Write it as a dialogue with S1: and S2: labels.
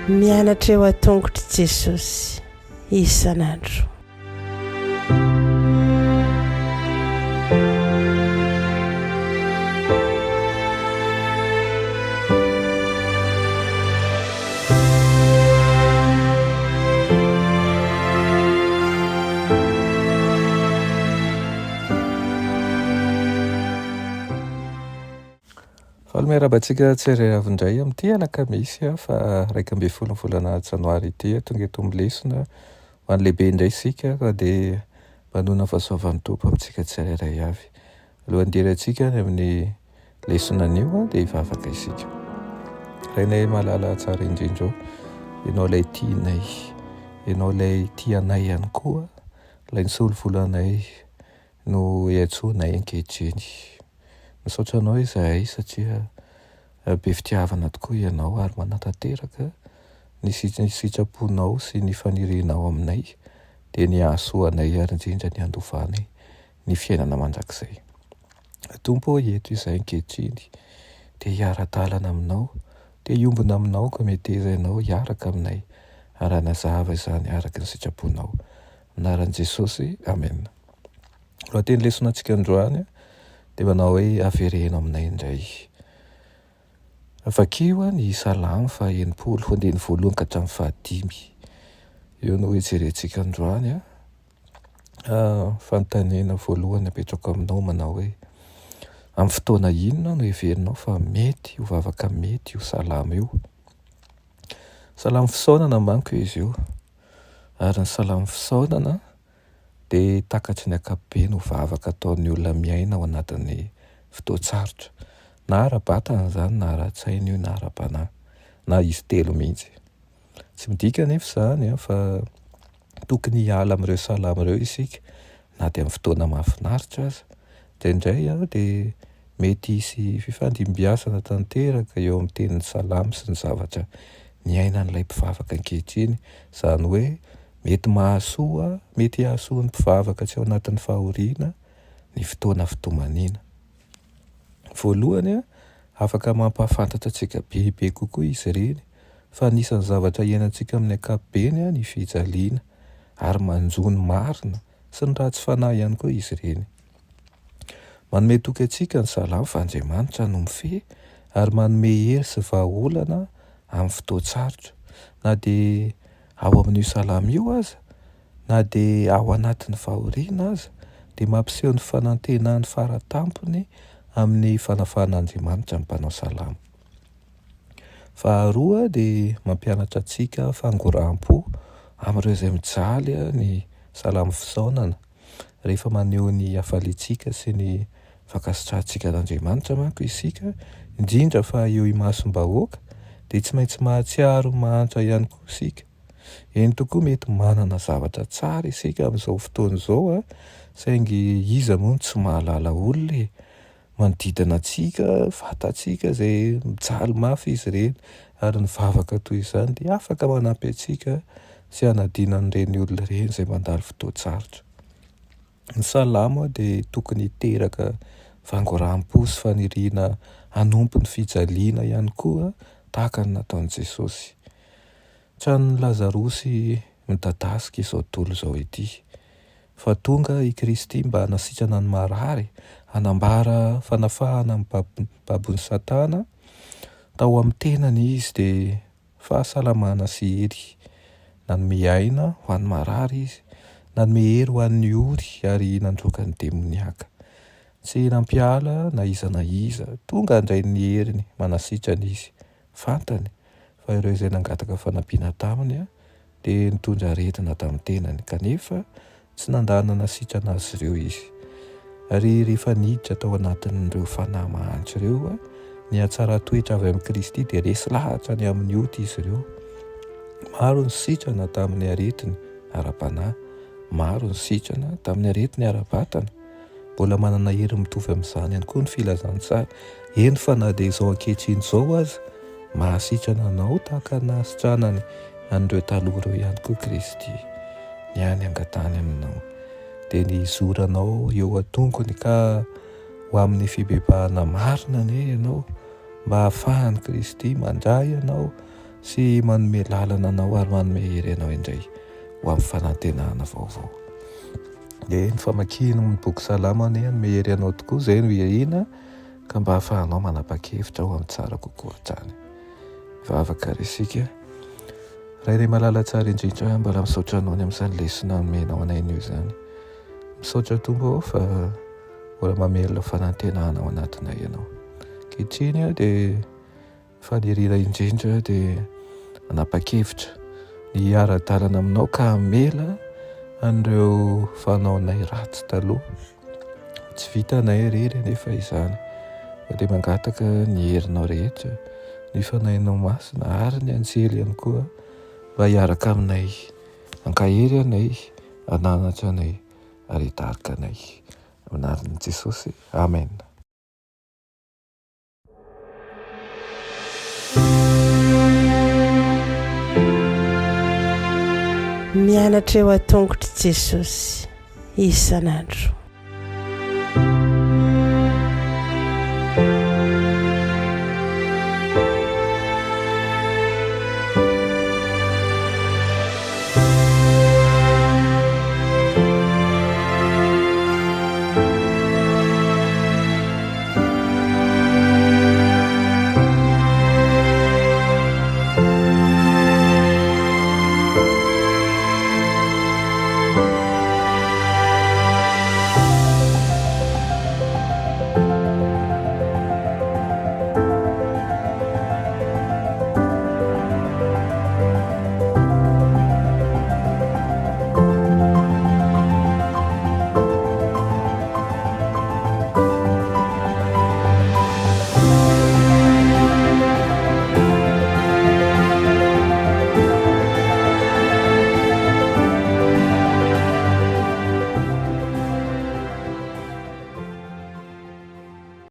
S1: Mianatra eo an-tongotry Jesosy isan'andro.
S2: Miarabantsika tsirairavindray amin'ity alakamisy fa 12 volana janoary ity tonga eto amin'ny Lesona ho an'ny lehibe indray isika fa dia manona fahasoavan'ny tompo amintsika tsirairay avy. Alohan'ny dirantsika ny amin'ny Lesona anio dia hivavaka isika. Rainay mahalala tsara indrindra ianao ilay tianay, ianao ilay tianay ihany koa, ilay nisolo volanay no hiantsoanay ankehitriny. Misaotra anao izahay satria be fitiavana tokoa ianao ary manatanteraka ny sitraponao sy ny fanirianao aminay dia ny hahasoanay ary indrindra ny handovanay ny fiainana mandrakizay. Tompo eto izahay ankehitriny dia hiara-dalana aminao, dia hiombona aminao ka metezainao hiaraka aminay ary hanazava izany araka ny sitraponao. Anaran'i Jesosy, amen. Lohateny lesonantsika androany dia manao hoe Avereno Aminay Indray. Vakio ny Salamo 1:1 ka hatramin'ny 5. Eo no hijerentsika androany. Fanontaniana voalohany apetrako aminao manao hoe amin'ny fotoana inona no heverinao fa mety ho vavaka mety io salamo io. Salamo fisaonana manko izy io, ary ny salamo fisaonana dia takatry ny ankapobeny ho vavaka ataon'ny olona miaina ao anatin'ny fotoan-tsarotra, na ara-batana izany na ara-tsaina io na ara-panahy na izy telo mihitsy. Tsy midika anefa izany fa tokony hiala amin'ireo salamo ireo isika na dia amin'ny fotoana mahafinaritra aza, indraindray dia mety hisy fifandimbiasana tanteraka eo amin'ny tenin'ny salamo sy ny zavatra niainan'ilay mpivavaka ankehitriny, izany hoe mety mahasoa, mety hahasoa ny mpivavaka tsy ao anatin'ny fahoriana ny fotoana fitomanina. Voalohany afaka mampahafantatra antsika bebe kokoa izy ireny fa anisan'ny zavatra iainantsika amin'ny ankapobeny ny fijaliana ary manjony marina sy ny ratsy fanahy ihany koa izy ireny. Manome toky antsika ny salamo fa Andriamanitra no mifehy ary manome hery sy vahaolana amin'ny fotoan-tsarotra, na dia ao amin'io salamo io aza na dia ao anatin'ny fahoriana aza, dia mampiseho ny fanantenany faratampony amin'ny fanafahan'Andriamanitra ny mpanao salamo. Faharoa dia mampianatra antsika fangoram-po amin'ireo izay mijaly ny salamo fisaonana. Rehefa maneho ny hafaliantsika sy ny fankasitrahantsika an'Andriamanitra manko isika, indrindra fa eo imasom-bahoaka, dia tsy maintsy mahatsiaro mahantra ihany koa isika. Eny tokoa mety manana zavatra tsara isika amin'izao fotoana izao, saingy iza moa tsy mahalala olona manodidina antsika, fantatsika izay mijaly mafy izy ireny, ary ny vavaka toy izany dia afaka manampy antsika sy hanadina an'ireny olona ireny izay mandalo fotoan-tsarotra. Ny salamo dia tokony hiteraka fangoram-po sy faniriana hanompo ny fijaliana ihany koa tahaka ny nataon'i Jesosy. Tranon'ny Lazarosy midadasika izao tontolo izao ity, fa tonga i Kristy mba hanasitrana ny marary, hanambara fanafahana amin'ny babon'ny Satana. Tao amin'ny tenany izy dia fahasalamana sy hery, nanome aina ho an'ny marary izy, nanome hery ho an'ny ory ary nandroaka ny demoniaka. Tsy nampiala na iza na iza, tonga handray ny heriny manasitrana izy, fantany fa ireo izay nangataka fanampiana taminy dia nitondra aretina tamin'ny tenany, kanefa tsy nandana nasitrana azy ireo izy. Ary rehefa niditra tao anatin'ireo fanahy mahantra ireo, ny hatsara toetra avy amin'ny Kristy dia resy lahatra ny amin'ny ody izy ireo. Maro ny sitrana tamin'ny aretiny ara-panahy, maro ny sitrana tamin'ny aretiny ara-batana. Mbola manana hery mitovy amin'izany ihany koa ny filazantsara. Eny fa na dia izao ankehitriny izao aza, mahasitrana anao tahaka nahasitranany an'ireo taloha ireo ihany koa Kristy. Ny any angatany aminao dia ny zoranao eo an-tongony ka ho amin'ny fibebahana marina anie ianao mba hahafahany Kristy mandray ianao sy manome lalana anao ary manome hery ianao indray ho amin'ny fanantenana vaovao. Dia ny famakiana ny boky salama anie manome hery ianao tokoa, izay no hiahina ka mba hahafahanao manapa-kevitra ho amin'ny tsara kokoa hatrany. Vavaka ry isika, raha ilay malala tsara indrindra mbola misaotra anao ny amin'izany lesona nomenao anay io izany. Misaotra tombo aho fa mbola mamelona fanantenana ao anatinay ianao. Ankehitriny aho dia fahalerina indrindra dia manapa-kevitra ny ara-dalana aminao ka hamela an'ireo fanaonay ratsy taloha. Tsy vitanay irery anefa izany, fa dia mangataka ny herinao rehetra, ny fanahinao masina ary ny anjely ihany koa mba hiaraka aminay, hankahery anay, hananatra anay ary hitarika anay. Amin'ny anaran'i Jesosy, amen.
S1: Mianatra eo an-tongotry Jesosy isan'andro.